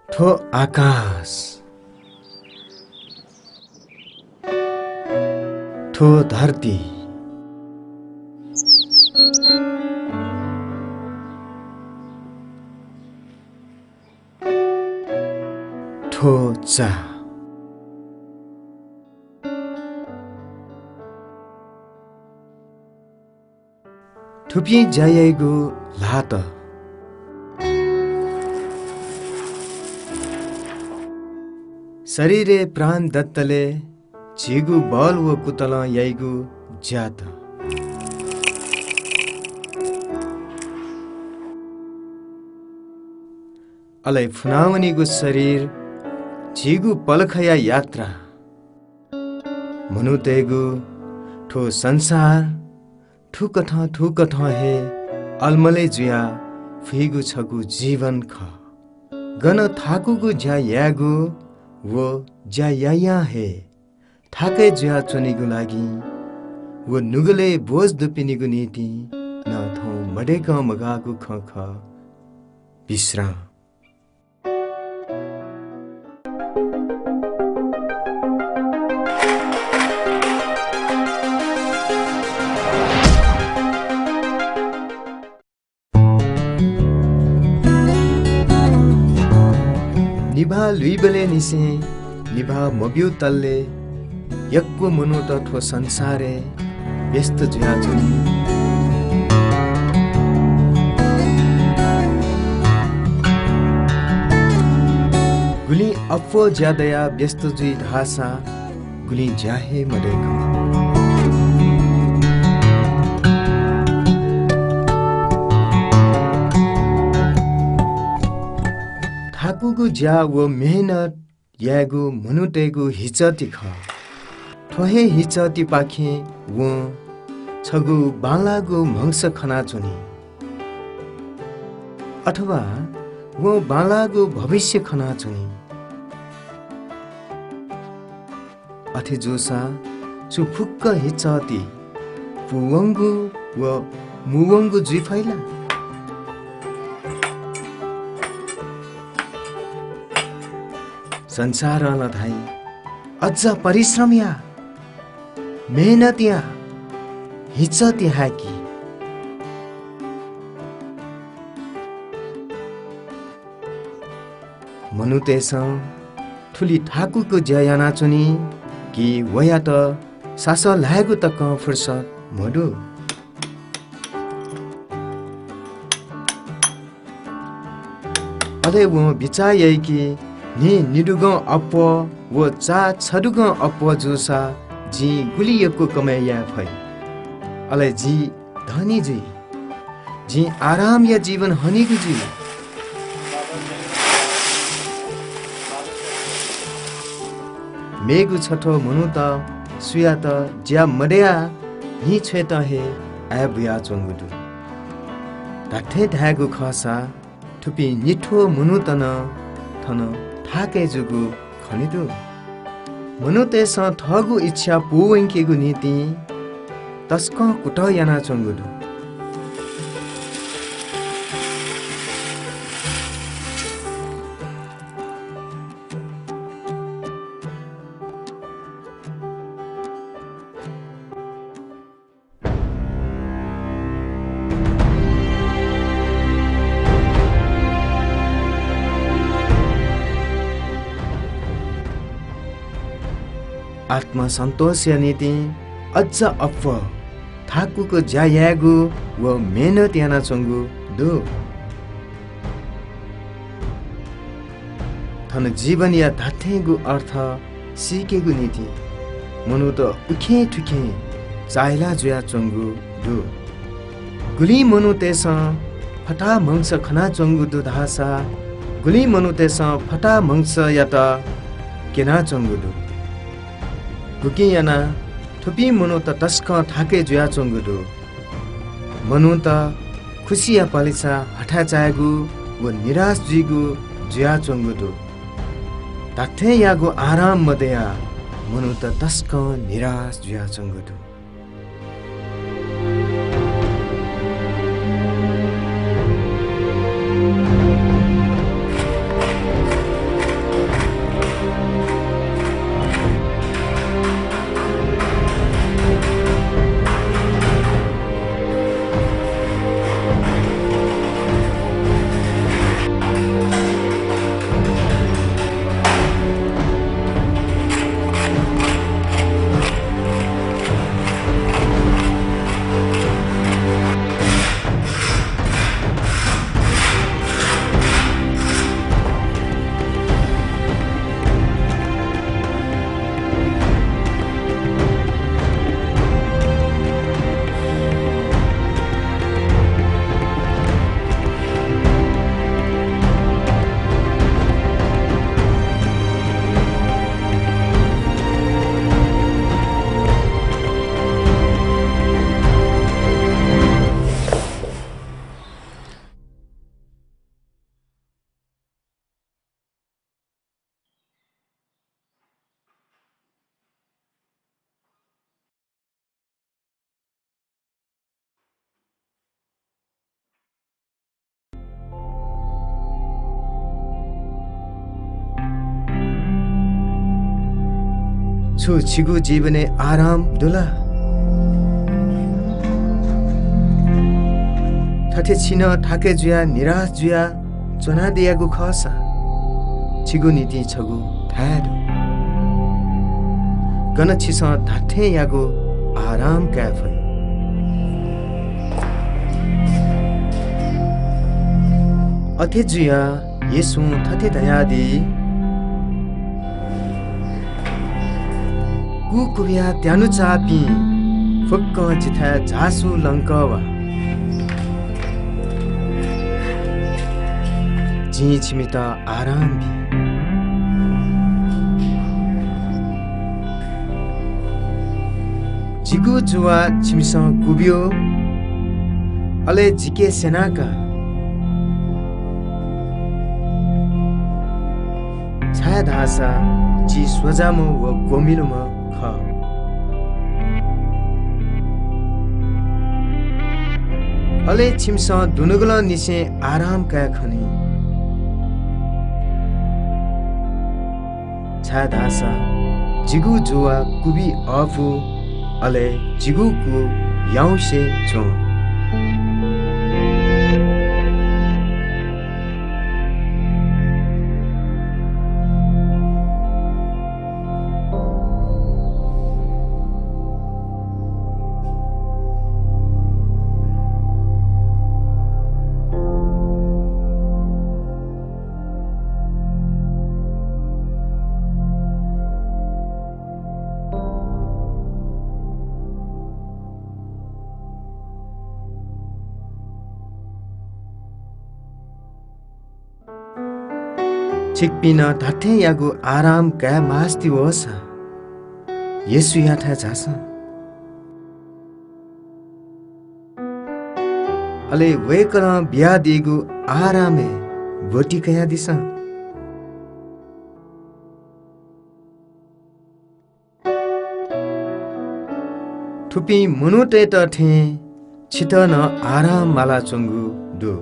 ठो आकाश ठो धरती ठो चा थुपी जायगु लात शरीरे प्राण दत्तले झिगु बल व कुतल याइगु ज्यात अलै फुनावनीगु शरीर झिगु पलखया यात्रा मनुतेगु ठो संसार ठुक ठ हे अलमले जुया फिगु छगु जीवन ख गन थाकुगु ज्या यागु वो ज्या या हे थाकै जुया चुनिगु लागि वो नुगले बोझ दुपिनिगु नीति न थौ मडेक मगागु ख ख विश्राम निभा लुइबले निसे निभा मब्यु तल्ले यक्को मनु त ठो संसारे व्यस्त जुया जुनी गुली अप्पो ज्यादया व्यस्त जुई धासा गुली ज्याहे मडेक थाकुगु ज्या वो मेहनत यागु मनुतेगु हिचती ख ठोहे हिचती पाखे वो छगु बालागु मंस खना चुनी अथवा वो बालागु भविष्य खना चुनी अथे जोसा चुफुक्क हिचती पुवंगु व मुवंगु जुइ फैला संसार नधाई अझ परिश्रमिया मेहनतिया हिचती हाकी मनुतेस ठुली ठाकुको ज्यायाना चुनी कि वया त सास लागु तक फुर्सद मडु अले वो बिचायै कि नि निडुग अप्प वो चा छडुग अप्प जुसा जी गुलियको कमाइया फै अले जी धनी जी आराम या जीवन हनीगु जी मेगु छठो मनु त सुया त ज्या मडेया नि छेत हे आ बुया चंगुदु ताठे धागु खसा ठुपी निठो मनु तन थन थाके जुगु खनिदु मनुतेस थगु इच्छा पुवेंकेगु नीति तस्क कुट याना चंगुदु आत्मा सन्तोष या नीति अझ अप्प थाकुको ज्यायागु व मेहनत याना चंगु दु थन जीवन या धाथेगु अर्थ सिकेगु नीति मनु त उखे ठुखे चाइला जुया चंगु दु गुली मनु तेस फटा मंस खना चंगु दु धासा गुली मनु तेस फटा मंस या त केना चंगु दु गुकियाना थुपी मनु त तस्क थाके जुया चंगुदु मनु त खुसिया पालिसा हठा चायगु व निराश जुइगु जुया चंगुदु ताथे यागु आराम मदया मनु त तस्क निराश जुया चंगुदु छु छिगु जीवने आराम दुला ठठे छिन ठाके जुया निराश जुया चना दियागु खसा छिगु नीति छगु थाडु गन छिस धाठे यागु आराम क्याफै अथे जुया येसु थथे दयादी कुकुया त्यानु चापी फुक्क चिथा झासु लङ्कवा जी छिमिता आराम भी जिगु जुवा छिमिसा गुबियो अले जिके सेनाका छाया धासा जी स्वजामो व गोमिलोमा ख अले छिमसा दुनुगला निसे आराम का खनी छाया धासा जिगु जुवा कुबी अफु अले जिगु कु याउसे चो छिकपिना धाठे यागु आराम क्या मास्ति वसा येसु याठा जासा अले वेकला बिया दिगु आरामे बोटी कया दिसा थुपी मुनुटे तठे छित न आराम माला चंगु दु